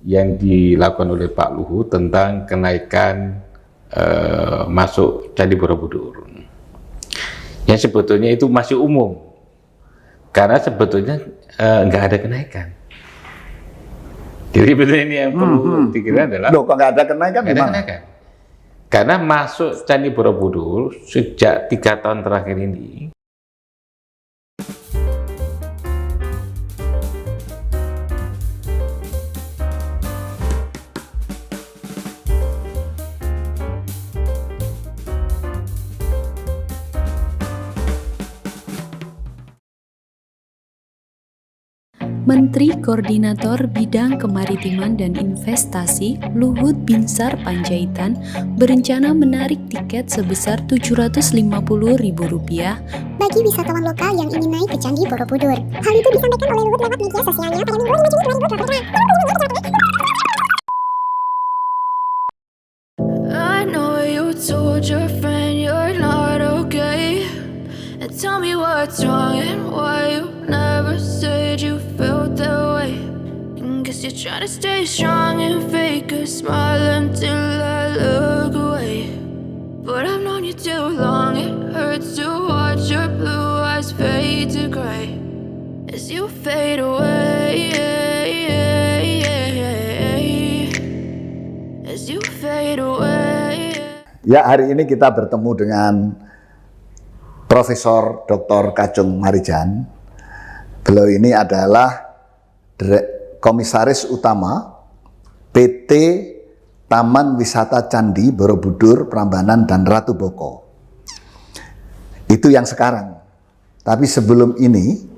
yang dilakukan oleh Pak Luhut tentang kenaikan masuk Candi Borobudur. Yang sebetulnya itu masih umum, karena sebetulnya nggak ada kenaikan. Jadi sebetulnya ini yang perlu dikira adalah loh, kok nggak ada kenaikan? nggak ada kenaikan. Karena masuk Candi Borobudur sejak 3 tahun terakhir ini Menteri Koordinator Bidang Kemaritiman dan Investasi Luhut Binsar Panjaitan berencana menarik tiket sebesar Rp750.000 bagi wisatawan lokal yang ingin naik ke Candi Borobudur. Hal itu disampaikan oleh Luhut lewat media sosialnya pada Minggu 5 Juni 2023. I know you told your friend you're not okay, and tell me what's wrong and why you never said you felt that way. And guess you're trying to stay strong and fake a smile until I look away. But I've known you too long, it hurts to watch your blue eyes fade to gray as you fade away, as you fade away. Ya, hari ini kita bertemu dengan Profesor Dr. Kajung Marijan. Beliau ini adalah Komisaris Utama PT Taman Wisata Candi Borobudur, Prambanan, dan Ratu Boko. Itu yang sekarang. Tapi sebelum ini,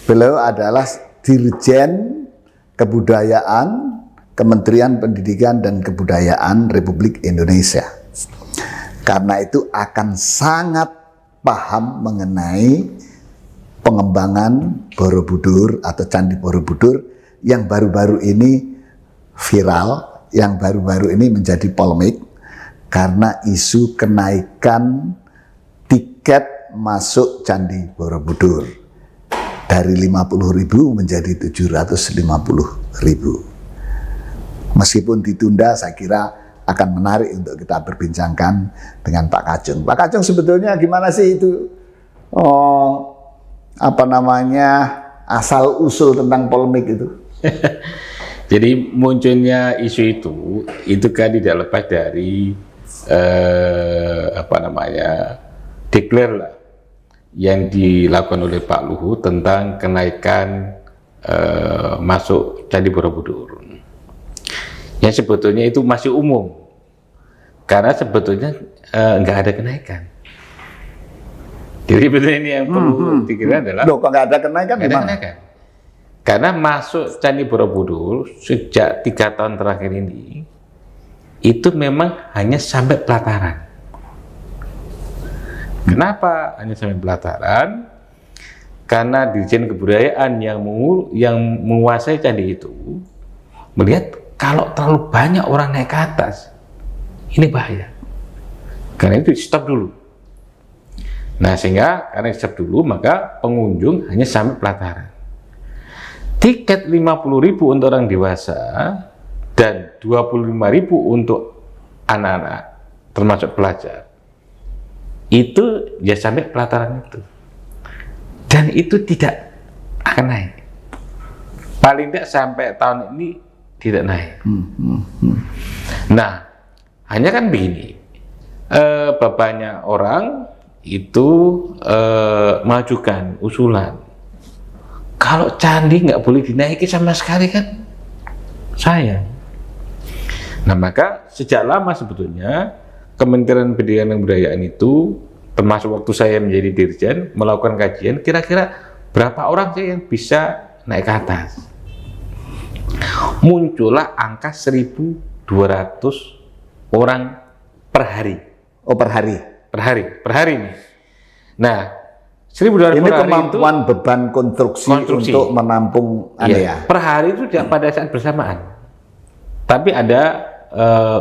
beliau adalah Dirjen Kebudayaan Kementerian Pendidikan dan Kebudayaan Republik Indonesia. Karena itu akan sangat paham mengenai pengembangan Borobudur atau Candi Borobudur yang baru-baru ini viral, yang baru-baru ini menjadi polemik karena isu kenaikan tiket masuk Candi Borobudur dari 50.000 menjadi 750.000. Meskipun ditunda, saya kira akan menarik untuk kita berbincangkan dengan Pak Kajung. Pak Kajung, sebetulnya gimana sih itu asal-usul tentang polemik itu? jadi munculnya isu itu kan tidak lepas dari declare lah yang dilakukan oleh Pak Luhut tentang kenaikan masuk Candi Borobudur. Yang sebetulnya itu masih umum, karena sebetulnya nggak ada kenaikan. Jadi sebetulnya ini yang perlu dikira adalah loh, kok nggak ada kenaikan? Nggak ada kenaikan. Karena masuk Candi Borobudur sejak 3 tahun terakhir ini itu memang hanya sampai pelataran. Kenapa hanya sampai pelataran? Karena Dirjen Kebudayaan yang menguasai candi itu melihat kalau terlalu banyak orang naik ke atas, ini bahaya. Karena itu stop dulu. Nah, sehingga karena stop dulu, maka pengunjung hanya sampai pelataran. Tiket 50.000 untuk orang dewasa dan 25.000 untuk anak-anak, termasuk pelajar. Itu ya sampai pelataran itu. Dan itu tidak akan naik. Paling tidak sampai tahun ini tidak naik. Nah, hanya kan begini, banyak orang itu mengajukan usulan, kalau candi nggak boleh dinaiki sama sekali kan sayang. Nah, maka sejak lama sebetulnya Kementerian Pendidikan dan Kebudayaan itu, termasuk waktu saya menjadi dirjen, melakukan kajian kira-kira berapa orang sih yang bisa naik ke atas. Muncullah angka 1.200 orang per hari. Oh, per hari? Per hari nih. Nah, 1.200 ini per hari kemampuan itu beban konstruksi untuk menampung iya, per hari itu tidak pada saat bersamaan. Tapi ada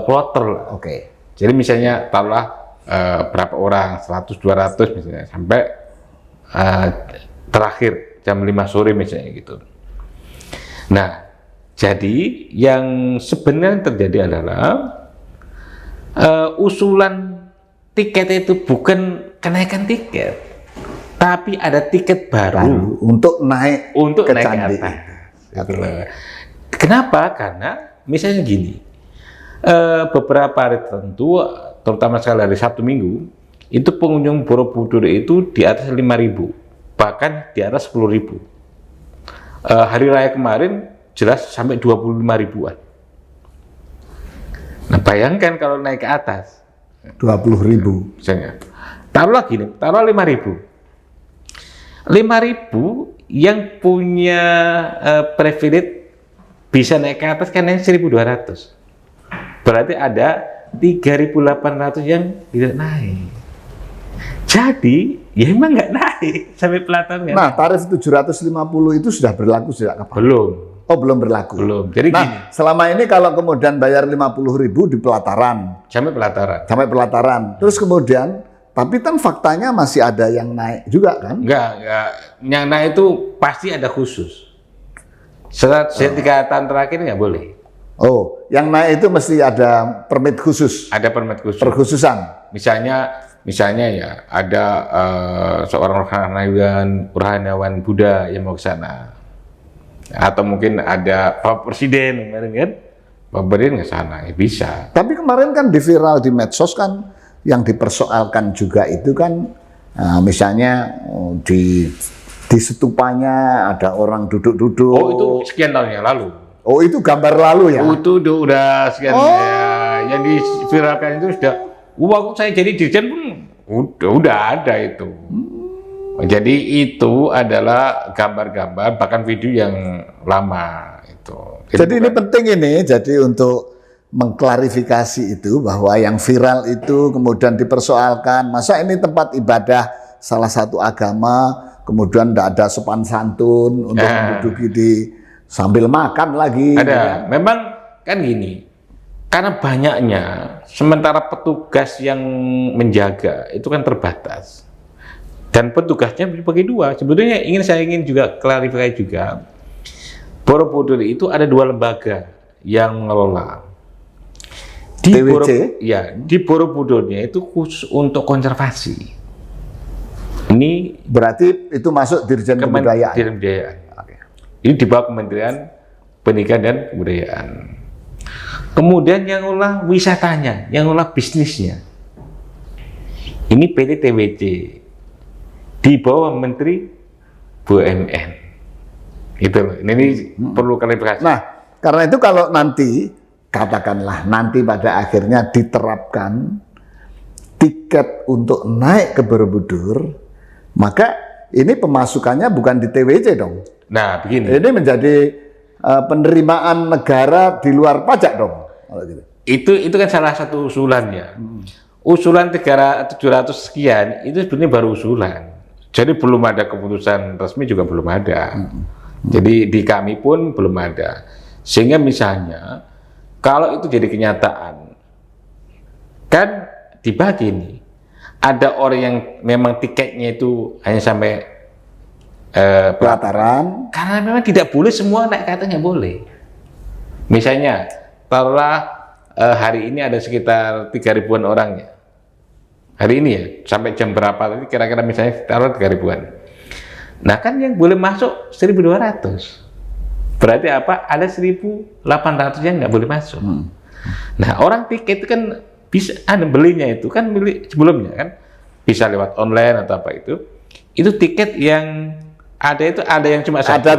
kloter lah. Oke. Jadi misalnya taruhlah berapa orang, 100-200 misalnya, sampai terakhir jam 5 sore misalnya gitu. Nah, Jadi yang sebenarnya terjadi adalah usulan tiket itu bukan kenaikan tiket, tapi ada tiket baru untuk naik untuk ke naik ke candi. atas. Gitu loh. Kenapa? Karena misalnya gini, beberapa hari tertentu, terutama sekali hari Sabtu Minggu, itu pengunjung Borobudur itu di atas 5.000, bahkan di atas 10.000. Hari raya kemarin jelas sampai 25 ribuan. Nah, bayangkan kalau naik ke atas, 20.000. misalnya, taruhlah gini, taruh 5.000. 5.000 yang punya privilege bisa naik ke atas kan yang 1.200. Berarti ada 3.800 yang tidak naik. Jadi, ya emang nggak naik sampai pelataran. Nah, tarif 750 itu sudah berlaku sejak kapan? Belum. Oh, belum berlaku. Belum. Jadi nah, gini, selama ini kalau kemudian bayar 50.000 di pelataran, sampai pelataran. sampai pelataran, terus kemudian, tapi kan faktanya masih ada yang naik juga kan? Enggak. Yang naik itu pasti ada khusus. Setelah 3 tahun terakhir nggak boleh. Oh, yang naik itu mesti ada permit khusus, Ada permit khusus. perkhususan. Misalnya ya ada seorang rohaniawan Buddha yang mau ke sana, atau mungkin ada Pak Presiden kemarin kan, Pak Presiden ke sana, ya bisa. Tapi kemarin kan di viral di medsos kan, yang dipersoalkan juga itu kan, misalnya di setupanya ada orang duduk-duduk. Oh itu sekian tahun yang lalu. Oh itu gambar lalu ya? Oh, itu udah sekian ya, yang diviralkan itu sudah. Waktu saya jadi dirjen pun udah ada itu. Jadi itu adalah gambar-gambar bahkan video yang lama itu. Jadi ini penting ini, jadi untuk mengklarifikasi itu bahwa yang viral itu kemudian dipersoalkan, masa ini tempat ibadah salah satu agama, kemudian tidak ada sopan santun untuk menduduki di sambil makan lagi. Ada, gitu kan? memang kan gini, karena banyaknya, sementara petugas yang menjaga itu kan terbatas. Dan petugasnya dibagi dua. Sebetulnya saya ingin juga klarifikasi juga, Borobudur itu ada 2 lembaga yang mengelola. TWC? Di Borobudurnya itu khusus untuk konservasi. Ini Berarti itu masuk Dirjen Kebudayaan. Dirjen Kebudayaan. Ini di bawah Kementerian Pendidikan dan Kebudayaan. Kemudian yang olah wisatanya, yang olah bisnisnya, ini PT TWC di bawah Menteri BUMN. Gitu loh. Ini perlu klarifikasi. Nah, karena itu kalau nanti katakanlah nanti pada akhirnya diterapkan tiket untuk naik ke Borobudur, maka ini pemasukannya bukan di TWC dong. Nah, begini. Ini menjadi penerimaan negara di luar pajak dong. Kalau gitu. Itu kan salah satu usulannya. Usulan 700 sekian itu sebenarnya baru usulan. Jadi belum ada keputusan resmi juga belum ada. Jadi di kami pun belum ada. Sehingga misalnya kalau itu jadi kenyataan, kan dibagi nih. Ada orang yang memang tiketnya itu hanya sampai Pelataran. karena memang tidak boleh semua naik ke atasnya boleh. Misalnya, taruhlah hari ini ada sekitar 3.000-an orangnya. Hari ini ya, sampai jam berapa tadi kira-kira misalnya taruh 3.000-an. Nah kan yang boleh masuk 1.200. Berarti apa? Ada 1.800 yang nggak boleh masuk. Nah orang tiket itu kan bisa, belinya itu kan beli sebelumnya kan, bisa lewat online atau apa itu tiket yang ada yang cuma satu.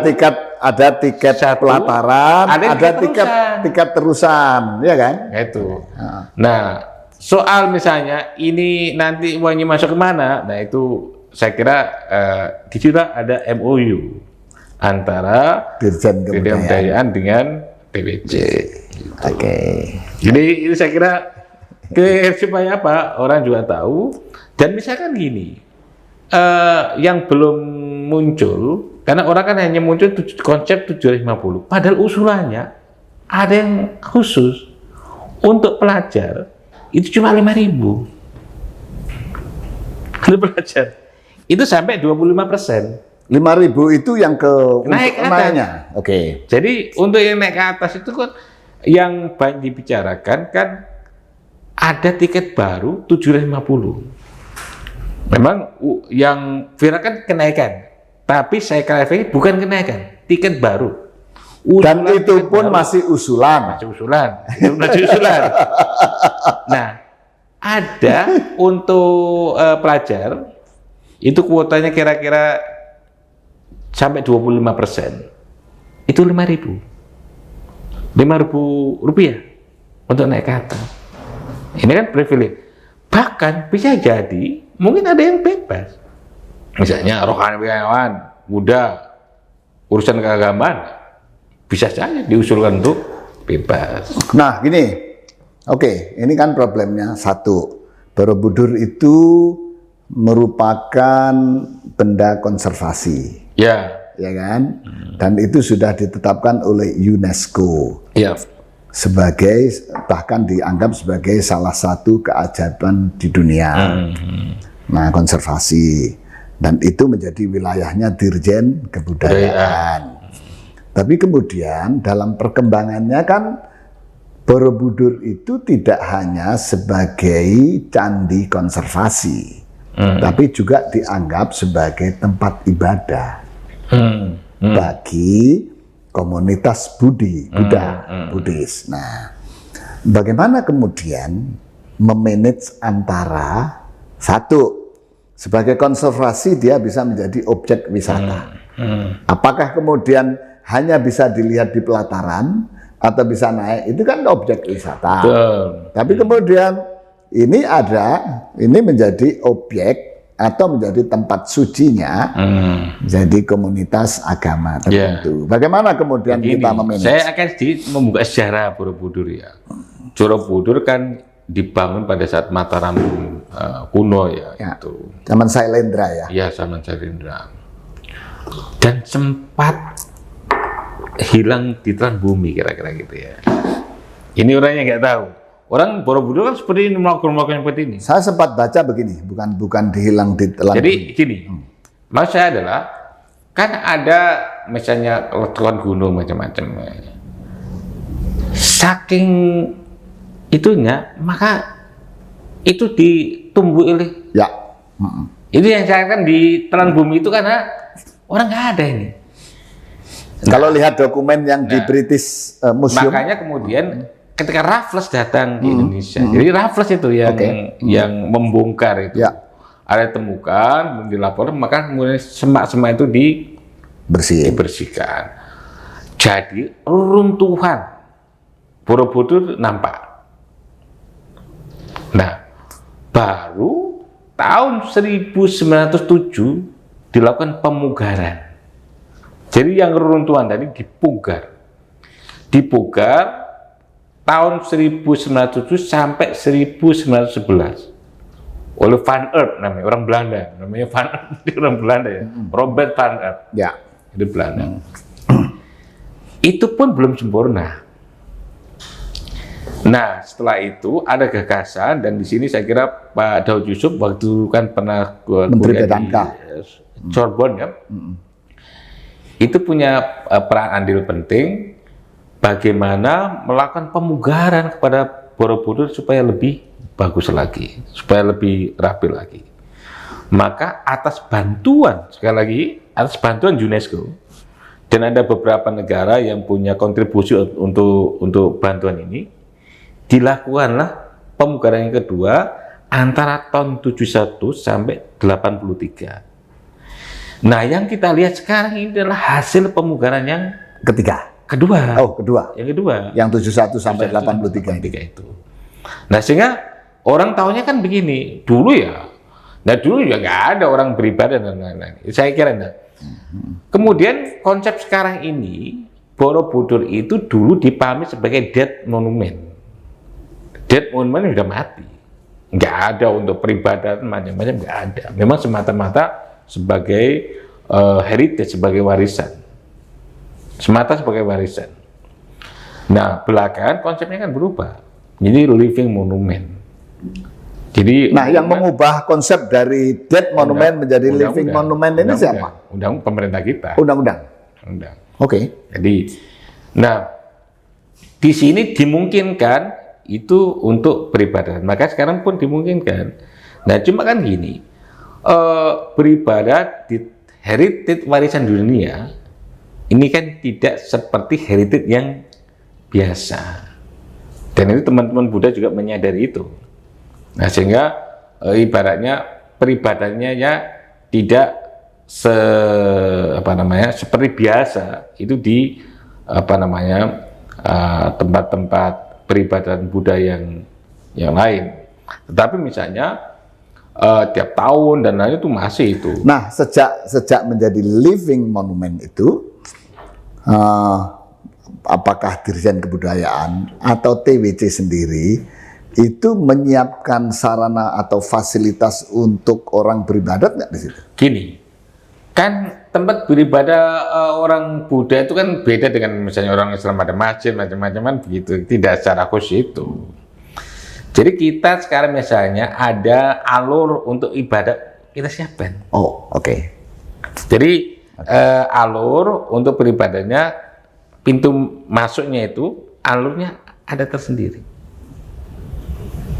Ada tiket Satu, pelataran, ada ada tiket tiket terusan, ya kan? Itu. Nah, soal misalnya ini nanti uangnya masuk kemana? Nah itu saya kira di situ ada MOU antara Dirjen Kebudayaan dengan TWC. Oke. Jadi ini saya kira supaya apa orang juga tahu. Dan misalkan gini, yang belum muncul, karena orang kan hanya muncul konsep 750, padahal usulannya ada yang khusus untuk pelajar itu cuma 5.000. Untuk pelajar itu sampai 25%. 5.000 itu yang ke Naik untuk atas. naiknya. Oke. Jadi untuk yang naik ke atas itu kan yang banyak dibicarakan kan ada tiket baru 750. Memang yang viral kan kenaikan, tapi saya klarifikasi bukan kenaikan, tiket baru. Dan Usulan itu tiket pun baru. masih usulan. Masih usulan. Itu masih usulan. Nah, ada untuk pelajar itu kuotanya kira-kira sampai 25%. Itu 5.000. 5.000 rupiah untuk naik ke atas. Ini kan privilege. Bahkan bisa jadi mungkin ada yang bebas. Misalnya rohaniawan, muda, urusan keagamaan, bisa saja diusulkan untuk bebas. Nah, gini. Oke, ini kan problemnya satu. Borobudur itu merupakan benda konservasi, Ya, ya kan? Dan itu sudah ditetapkan oleh UNESCO ya, sebagai, bahkan dianggap sebagai salah satu keajaiban di dunia. Nah, konservasi, dan itu menjadi wilayahnya Dirjen Kebudayaan. Tapi kemudian dalam perkembangannya kan Borobudur itu tidak hanya sebagai candi konservasi, tapi juga dianggap sebagai tempat ibadah bagi komunitas Buddha, Buddhis. Nah, bagaimana kemudian memanage antara satu, sebagai konservasi dia bisa menjadi objek wisata. Apakah kemudian hanya bisa dilihat di pelataran atau bisa naik, itu kan objek wisata. betul. Tapi kemudian ini menjadi objek atau menjadi tempat sucinya, jadi komunitas agama tertentu. Bagaimana kemudian Begini, kita memanage? saya akan sedikit membuka sejarah Borobudur ya. Borobudur kan dibangun pada saat Mataram kuno ya, itu. Zaman Sailendra ya. Ya, zaman Sailendra. Dan sempat hilang di telan bumi kira-kira gitu ya. Ini orangnya nggak tahu. Orang Borobudur kan seperti ini, melakukan seperti ini. Saya sempat baca begini, bukan dihilang di telan. Jadi gini, maksud saya adalah kan ada misalnya letusan gunung macam-macam. Saking itunya, maka itu ditumbuh oleh. Ya. Itu yang saya kan di telan bumi itu karena orang nggak ada ini. Kalau lihat dokumen yang di British Museum, Makanya kemudian ketika Raffles datang di Indonesia, jadi Raffles itu yang membongkar itu, Ya. ada temukan, dilaporkan, maka kemudian semak-semak itu dibersihkan. Jadi runtuhan Borobudur nampak. Nah, baru tahun 1907 dilakukan pemugaran. Jadi yang reruntuhan tadi dipugar tahun 1907 sampai 1911 oleh Van Eert, namanya orang Belanda, namanya Van Eert, orang Belanda ya, Robert Van Eert, ya. itu Belanda. Itu pun belum sempurna. Nah, setelah itu ada gagasan, dan di sini saya kira Pak Daud Yusuf waktu kan pernah Menteri kuliah PDANKA. di Sorbonne ya. Itu punya peran andil penting bagaimana melakukan pemugaran kepada Borobudur supaya lebih bagus lagi, supaya lebih rapi lagi. Maka atas bantuan, sekali lagi, atas bantuan UNESCO, dan ada beberapa negara yang punya kontribusi untuk bantuan ini, dilakukanlah pemugaran yang kedua antara tahun 71 sampai 83. Nah, yang kita lihat sekarang ini adalah hasil pemugaran yang kedua. Oh, kedua. Yang kedua. Yang 71 sampai 83 itu. Nah, sehingga orang tahunya kan begini, dulu ya. Nah, dulu ya nggak ada orang beribadah dan lain-lain. Saya kira enggak. Kemudian konsep sekarang ini, Borobudur itu dulu dipahami sebagai dead monument. Dead monument sudah mati. Nggak ada untuk peribadatan macam-macam, nggak ada. Memang semata-mata sebagai heritage, sebagai warisan. Semata sebagai warisan. Nah, belakangan konsepnya kan berubah. Jadi living monument. Jadi Nah, yang mengubah konsep dari dead monument menjadi living monument ini siapa? Undang pemerintah kita. Undang-undang. Undang. Oke. Jadi, nah di sini dimungkinkan itu untuk beribadah. Maka sekarang pun dimungkinkan. Nah, cuma kan gini, beribadah di heritage warisan dunia ini kan tidak seperti heritage yang biasa. Dan itu teman-teman Buddha juga menyadari itu. Nah, sehingga ibaratnya peribadahnya ya tidak seperti biasa itu di tempat-tempat peribadahan Buddha yang lain. Tetapi misalnya tiap tahun dan lain itu masih itu. Nah, sejak menjadi living monument itu, apakah Dirjen Kebudayaan atau TWC sendiri itu menyiapkan sarana atau fasilitas untuk orang beribadat nggak di situ? Gini, kan tempat beribadah orang Buddha itu kan beda dengan misalnya orang Islam ada masjid macam-macam kan begitu, tidak secara khusus itu. Jadi kita sekarang misalnya ada alur untuk ibadah kita siapkan. Oh, oke. Jadi alur untuk beribadahnya, pintu masuknya itu alurnya ada tersendiri.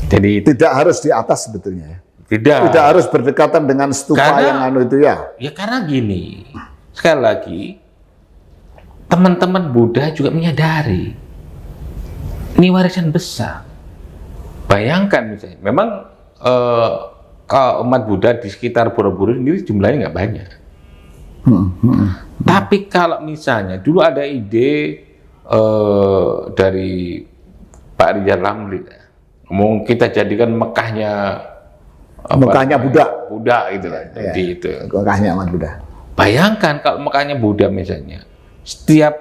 Jadi Tidak harus di atas sebetulnya ya. tidak harus berdekatan dengan stupa yang itu ya. Ya karena gini, sekali lagi teman-teman Buddha juga menyadari ini warisan besar. Bayangkan misalnya, memang kalau umat Buddha di sekitar Borobudur sendiri jumlahnya nggak banyak. Tapi kalau misalnya dulu ada ide dari Pak Rijal Ramli, mau kita jadikan Mekahnya Buddha gitu lah. Ya, Jadi itu. Mekahnya umat Buddha. Bayangkan kalau Mekahnya Buddha misalnya, setiap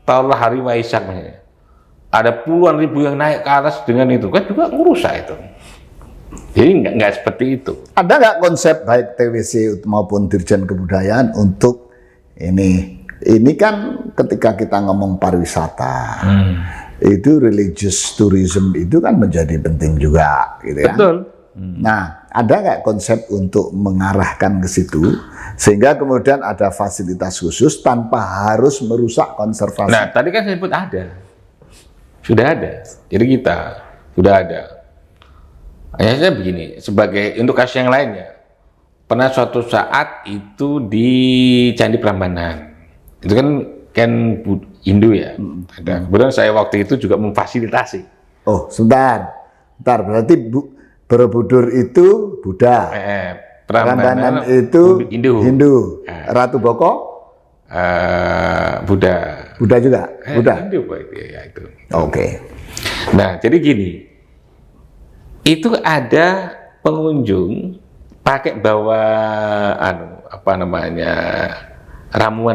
tahun hari Waisak misalnya, ada puluhan ribu yang naik ke atas dengan itu, kan juga ngerusak itu. Jadi nggak seperti itu. Ada nggak konsep baik TWC maupun Dirjen Kebudayaan untuk ini? Ini kan ketika kita ngomong pariwisata, itu religious tourism itu kan menjadi penting juga, gitu ya. Betul. Nah, ada nggak konsep untuk mengarahkan ke situ sehingga kemudian ada fasilitas khusus tanpa harus merusak konservasi? Nah, tadi kan saya sebut sudah ada. Jadi kita sudah ada. Hanya saja begini, sebagai untuk kasus yang lainnya, pernah suatu saat itu di Candi Prambanan, itu kan Hindu ya. Ada. Kemudian saya waktu itu juga memfasilitasi. Oh, sebentar, berarti Borobudur itu Buddha, Prambanan itu Hindu. Ratu Boko Buddha juga, Buddha. Hindu ya itu. Oke. Nah, jadi gini, itu ada pengunjung pakai bawa ramuan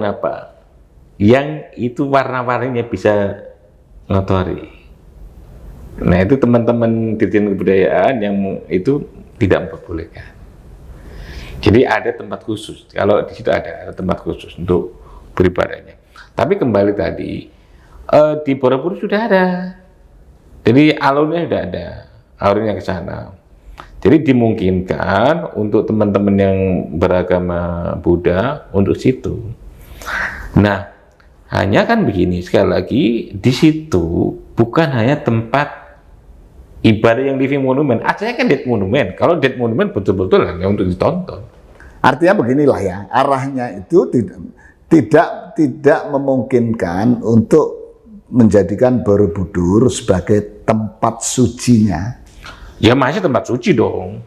yang itu warna-warninya bisa ngotori. Nah, itu teman-teman Dirjen Kebudayaan yang itu tidak memperbolehkan. Jadi ada tempat khusus. Kalau di situ ada tempat khusus untuk beribadahnya. Tapi kembali tadi di Borobudur sudah ada. Jadi alurnya sudah ada, alurnya ke sana. Jadi dimungkinkan untuk teman-teman yang beragama Buddha untuk situ. Nah, hanya kan begini, sekali lagi di situ bukan hanya tempat ibadah yang living monument, asalnya kan dead monument. Kalau dead monument betul-betul hanya untuk ditonton. Artinya beginilah ya, arahnya itu tidak memungkinkan untuk menjadikan Borobudur sebagai tempat sucinya. Ya masih tempat suci dong.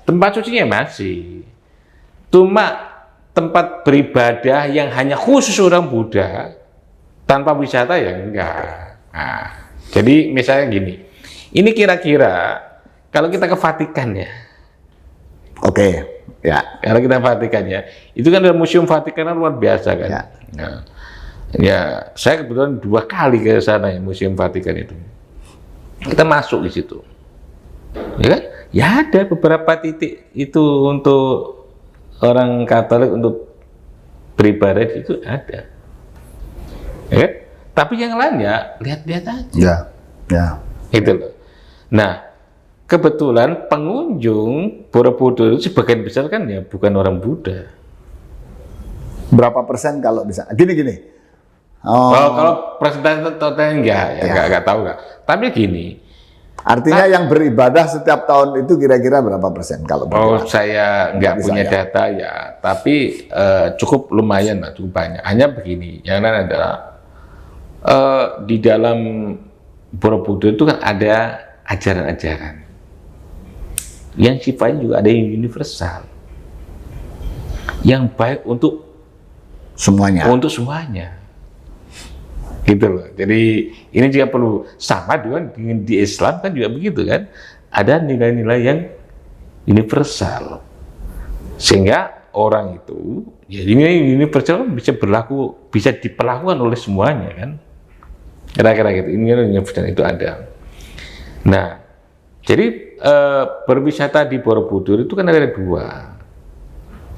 Tempat sucinya masih. Cuma tempat beribadah yang hanya khusus orang Buddha tanpa wisata ya enggak. Nah, jadi misalnya gini, ini kira-kira kalau kita ke Vatikan ya. Oke, ya. Kalau kita Vatikan ya, itu kan ada Museum Vatikan luar biasa kan. Ya. Nah, ya, saya kebetulan 2 kali ke sana ya, Museum Vatikan itu. Kita masuk di situ. Ya kan? Ya ada beberapa titik itu untuk orang Katolik untuk beribadah itu ada. Ya kan? Tapi yang lainnya lihat-lihat aja. Ya. Itu loh. Nah, kebetulan pengunjung Borobudur itu sebagian besar kan ya bukan orang Buddha. Berapa persen kalau bisa? Gini. Kalau presentasi totalnya enggak tahu enggak. Tapi gini. Artinya yang beribadah setiap tahun itu kira-kira berapa persen kalau saya nggak punya data ya, tapi cukup lumayan lah, cukup banyak. Hanya begini, yang lain adalah di dalam Borobudur itu kan ada ajaran-ajaran yang sifatnya juga ada yang universal, yang baik untuk semuanya. Gitu loh. Jadi ini juga perlu sama dengan di Islam kan juga begitu kan. Ada nilai-nilai yang universal. Sehingga orang itu ya ini universal bisa diperlakukan oleh semuanya kan. Kira-kira gitu. Ini universal itu ada. Nah, jadi berwisata di Borobudur itu kan ada dua.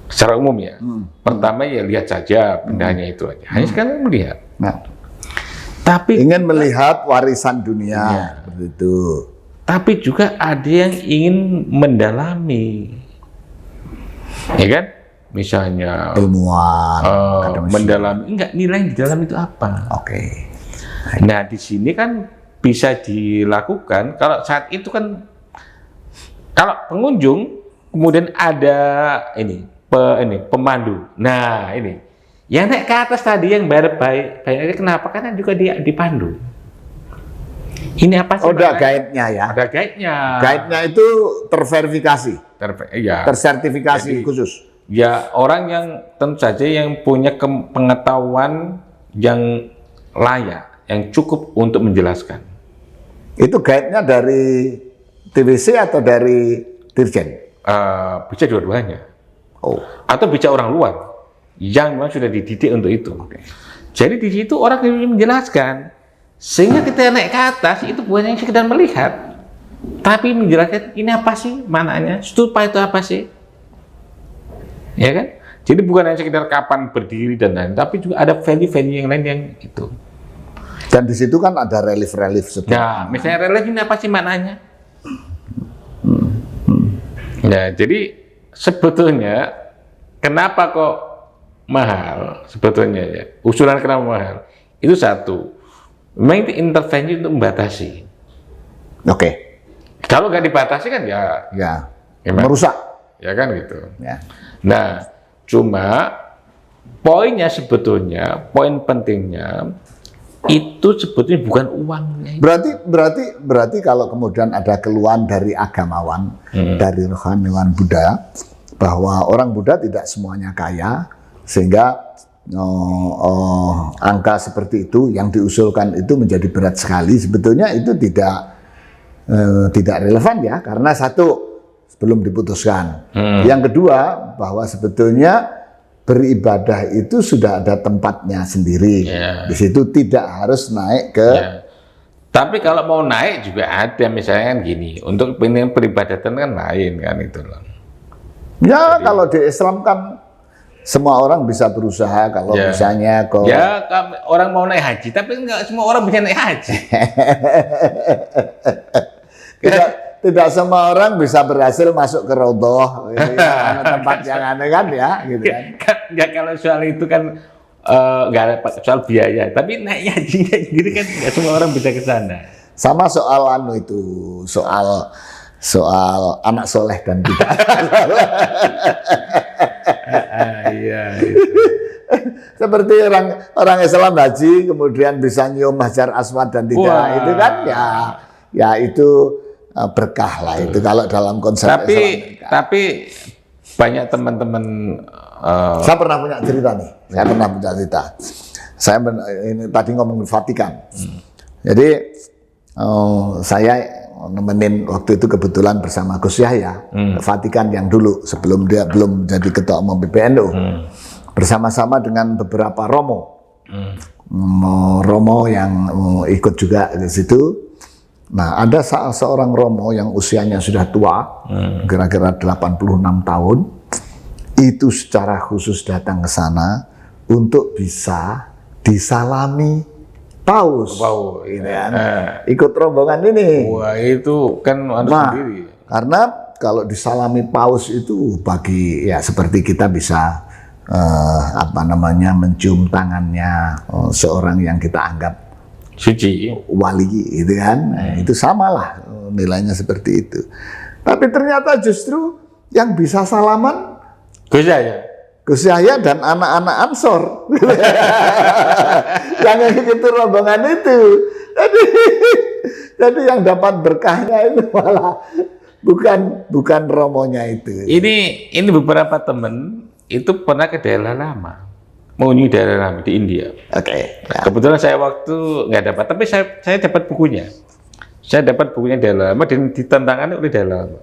Secara umum ya. Pertama ya lihat saja bendanya itu aja. Hanya sekarang melihat. Nah. Tapi ingin melihat warisan dunia, seperti itu. Tapi juga ada yang ingin mendalami, ya kan? Misalnya ilmuwan, mendalami, enggak nilai di dalam itu apa? Oke. Nah di sini kan bisa dilakukan kalau saat itu kan kalau pengunjung kemudian ada pemandu. Nah ini. Yang naik ke atas tadi yang bayar kenapa? Karena juga dia dipandu. Ini apa sih? Ada guide-nya ya? Ada guide-nya. Guide-nya itu terverifikasi, tersertifikasi khusus. Ya orang yang tentu saja yang punya pengetahuan yang layak, yang cukup untuk menjelaskan. Itu guide-nya dari TWC atau dari Dirjen? Bisa dua-duanya. Atau bisa orang luar yang memang sudah dididik untuk itu. Jadi di situ orang yang menjelaskan, sehingga kita naik ke atas itu bukan yang sekedar melihat, tapi menjelaskan ini apa sih maknanya, stupa itu apa sih, ya kan? Jadi bukan hanya sekedar kapan berdiri dan lain, tapi juga ada value-value yang lain yang itu. Dan di situ kan ada relief-relief. Nah, misalnya relief ini apa sih maknanya? Nah, jadi sebetulnya kenapa kok mahal sebetulnya ya, usulan kenapa mahal itu satu, memang itu intervensi untuk membatasi. Kalau nggak dibatasi kan ya merusak ya kan gitu ya. Nah cuma poinnya sebetulnya, poin pentingnya itu sebetulnya bukan uangnya. Berarti kalau kemudian ada keluhan dari agamawan, dari rohaniwan Buddha, bahwa orang Buddha tidak semuanya kaya, sehingga angka seperti itu yang diusulkan itu menjadi berat sekali. Sebetulnya itu tidak relevan ya, karena satu belum diputuskan. Yang kedua, bahwa sebetulnya beribadah itu sudah ada tempatnya sendiri. Di situ tidak harus naik ke. Tapi kalau mau naik juga ada, misalnya kan gini, untuk peribadatan kan lain kan itu loh. Ya. Jadi, kalau di Islam kan semua orang bisa berusaha. Kalau misalnya orang mau naik haji, tapi nggak semua orang bisa naik haji. Tidak semua orang bisa berhasil masuk ke Raudhah, tempat yang aneh kan ya, gitu kan. Ya kalau soal itu kan nggak ada soal biaya, tapi naik hajinya sendiri kan nggak semua orang bisa ke sana. Sama soal soal anak soleh dan tidak. Seperti orang Islam haji kemudian bisa nyium Hajar Aswad dan tidak, itu kan ya itu berkah lah itu kalau dalam konsep Islam. Tapi banyak teman-teman. Saya pernah punya cerita. Saya ini tadi ngomong Vatikan. Jadi saya nemenin waktu itu kebetulan bersama Gus Yahya Vatikan yang dulu sebelum dia belum jadi ketua umum PBNU, bersama-sama dengan beberapa romo yang ikut juga di situ. Nah, ada seorang romo yang usianya sudah tua, kira-kira 86 tahun, itu secara khusus datang ke sana untuk bisa disalami paus. Paus, Gitu kan. Nah. Ikut rombongan ini. Wah itu kan harus Nah, sendiri. karena kalau disalami paus itu bagi ya seperti kita bisa mencium tangannya seorang yang kita anggap Suci. wali gitu kan. Nah, itu samalah nilainya seperti itu. Tapi ternyata justru yang bisa salaman Gus ya. Gus Yahya dan anak-anak Ansor yang ikut rombongan itu. Jadi yang dapat berkahnya itu malah bukan romonya itu. Ini beberapa teman itu pernah ke daerah lama, mengunjungi daerah lama di India. Oke. Nah, kebetulan saya waktu nggak dapat, tapi saya dapat bukunya. Saya dapat bukunya daerah lama dan ditentangkan oleh daerah lama.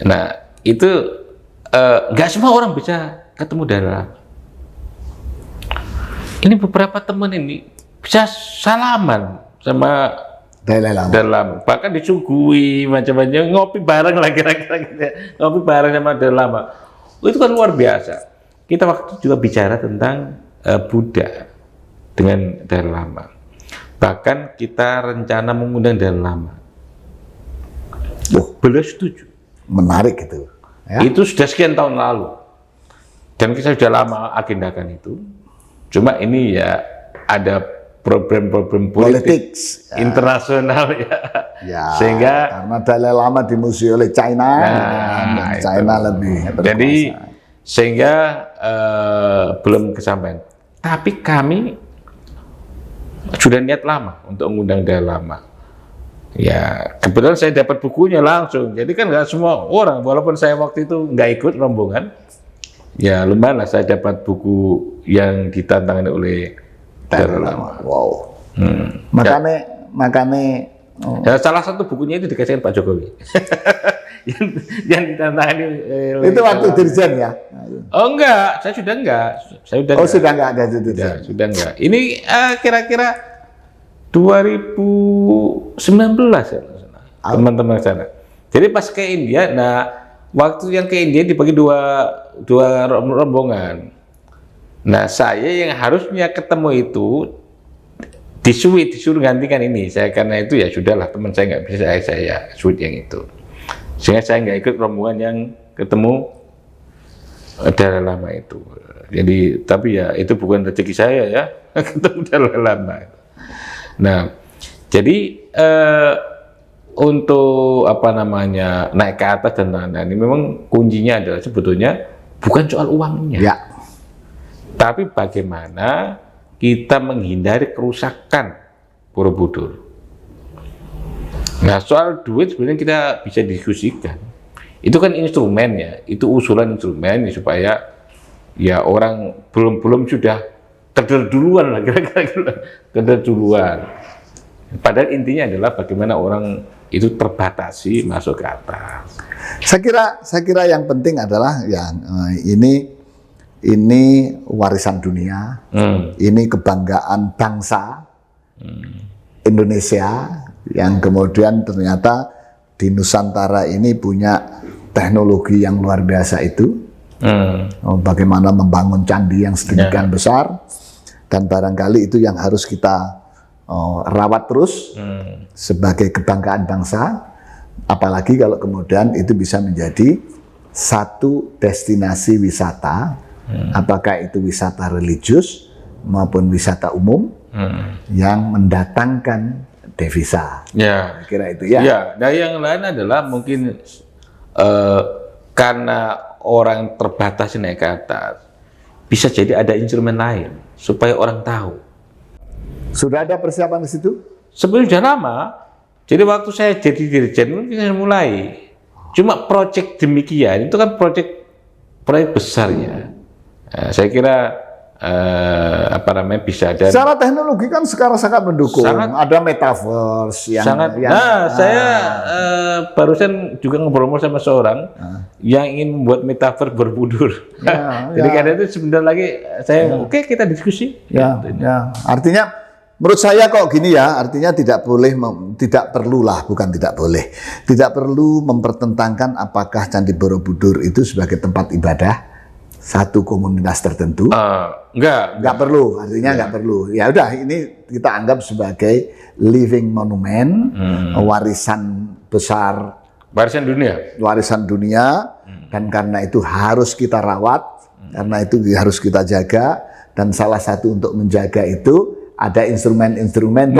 Nah itu nggak semua orang bisa ketemu daerah lama. Ini beberapa teman ini bisa salaman sama Daerah lama. dalam, bahkan disuguhi macam-macam, ngopi bareng lagi ngopi bareng sama dalam lama. Itu kan luar biasa. Kita waktu itu juga bicara tentang Buddha dengan dalam lama. Bahkan kita rencana mengundang dalam lama. Beliau setuju. Menarik itu. Ya? Itu sudah sekian tahun lalu. Dan kita sudah lama agendakan itu. Cuma ini ya ada problem-problem politik internasional ya. Ya, Sehingga karena Dalai Lama dimusuhi oleh China, Nah, dan China itu. lebih berkuasa. jadi sehingga belum kesampaian. Tapi kami sudah niat lama untuk mengundang Dalai Lama. Ya, kebetulan saya dapat bukunya langsung. Jadi kan nggak semua orang, walaupun saya waktu itu nggak ikut rombongan, ya lumayan lah saya dapat buku yang ditantangkan oleh Dalai Lama. Wow. Hmm. Makanya Ya, salah satu bukunya itu dikasihkan Pak Jokowi. yang ditantangkan itu waktu dirjen ya. Oh enggak, saya sudah enggak. Sudah enggak ada itu dirjen. Sudah enggak. Ini kira-kira 2019 ya, teman-teman sana. Jadi pas ke India, nah waktu yang ke India dibagi dua rombongan. Nah saya yang harusnya ketemu itu disuruh gantikan ini. Saya karena itu ya sudahlah, teman saya nggak bisa, saya suit yang itu. Sehingga saya nggak ikut rombongan yang ketemu Dalai Lama itu. Jadi tapi ya itu bukan rezeki saya ya ketemu Dalai Lama. Nah jadi untuk naik ke atas dan lain-lain ini memang kuncinya adalah sebetulnya bukan soal uangnya. Ya. Tapi bagaimana kita menghindari kerusakan Borobudur. Nah soal duit sebenarnya kita bisa diskusikan. Itu kan instrumen ya, itu usulan instrumen ya, supaya ya orang belum sudah keder duluan lah kira-kira keder duluan. Padahal intinya adalah bagaimana orang itu terbatasi masuk ke atas. Saya kira yang penting adalah yang ini warisan dunia, ini kebanggaan bangsa Indonesia yang kemudian ternyata di Nusantara ini punya teknologi yang luar biasa itu. Bagaimana membangun candi yang sedemikian besar, dan barangkali itu yang harus kita rawat terus sebagai kebanggaan bangsa, apalagi kalau kemudian itu bisa menjadi satu destinasi wisata. Apakah itu wisata religius maupun wisata umum yang mendatangkan devisa. Ya, Kira itu ya. Ya, dan yang lain adalah mungkin karena orang terbatas naik ke atas, bisa jadi ada instrumen lain supaya orang tahu. Sudah ada persiapan di situ? Sebenarnya sudah lama. Jadi waktu saya jadi dirjen kita mulai. Cuma proyek demikian itu kan proyek besarnya. Nah, saya kira bisa ada. Secara teknologi kan sekarang sangat mendukung. Sangat. Ada metaverse yang. Saya barusan juga ngobrol sama seorang yang ingin membuat metaverse Borobudur. Jadi karena itu sebentar lagi saya oke, kita diskusi. Ya. Artinya menurut saya kok gini ya, artinya tidak perlu mempertentangkan apakah Candi Borobudur itu sebagai tempat ibadah satu komunitas tertentu. Enggak Perlu, artinya nggak perlu. Ya udah, ini kita anggap sebagai living monument, warisan besar, warisan dunia, dan karena itu harus kita rawat, karena itu harus kita jaga, dan salah satu untuk menjaga itu ada instrumen-instrumen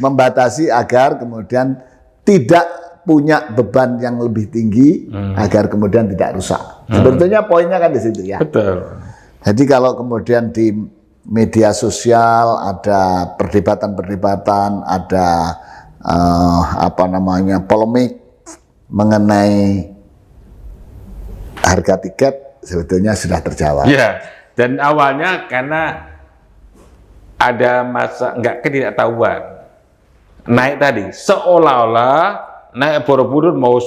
membatasi agar kemudian tidak punya beban yang lebih tinggi, agar kemudian tidak rusak. Sebetulnya poinnya kan di situ ya. Betul. Jadi kalau kemudian di media sosial ada perdebatan-perdebatan, ada polemik mengenai harga tiket, sebetulnya sudah terjawab. Ya, dan awalnya karena ada masa ketidaktahuan naik tadi, seolah-olah naik Borobudur mau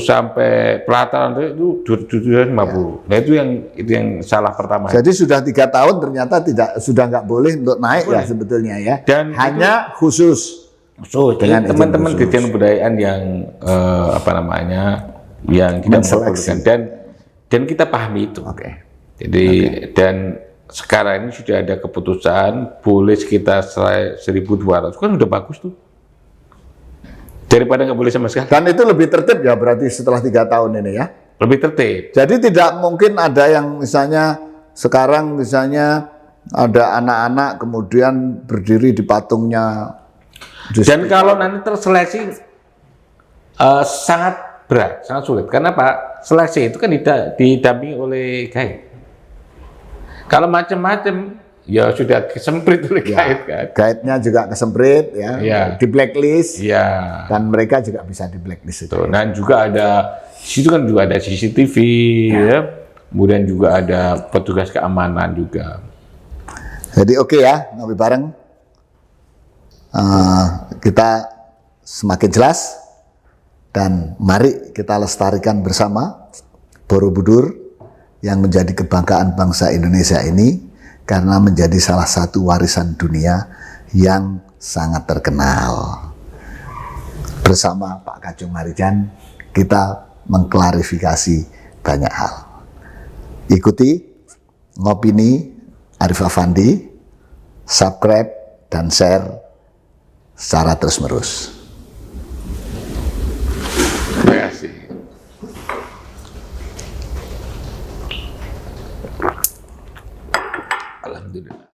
sampai pelataran itu 250. Nah itu yang salah pertama. Jadi sudah 3 tahun ternyata sudah nggak boleh untuk naik ya sebetulnya ya. Dan hanya khusus dengan teman-teman Dirjen Kebudayaan yang yang tidak memperbolehkan, dan kita pahami itu. Jadi dan sekarang ini sudah ada keputusan boleh sekitar 1.200, kan udah bagus tuh. Daripada nggak boleh sama sekali. Dan itu lebih tertib ya berarti setelah 3 tahun ini ya? Lebih tertib. Jadi tidak mungkin ada yang misalnya sekarang misalnya ada anak-anak kemudian berdiri di patungnya. Dan kalau nanti terseleksi sangat berat, sangat sulit. Karena Pak, seleksi itu kan didampingi oleh guide. Kalau macam-macam ya sudah kesemprit oleh guide kan. Guide-nya juga kesemprit ya, di blacklist. Ya. Dan mereka juga bisa di blacklist itu. Dan juga ada di situ kan juga ada CCTV ya. Kemudian juga ada petugas keamanan juga. Jadi oke ya, ngopi bareng. Kita semakin jelas dan mari kita lestarikan bersama Borobudur yang menjadi kebanggaan bangsa Indonesia ini, karena menjadi salah satu warisan dunia yang sangat terkenal. Bersama Pak Kacung Marijan, kita mengklarifikasi banyak hal. Ikuti Ngopini Arif Affandi, subscribe dan share secara terus-menerus. Terima kasih. Alhamdulillah.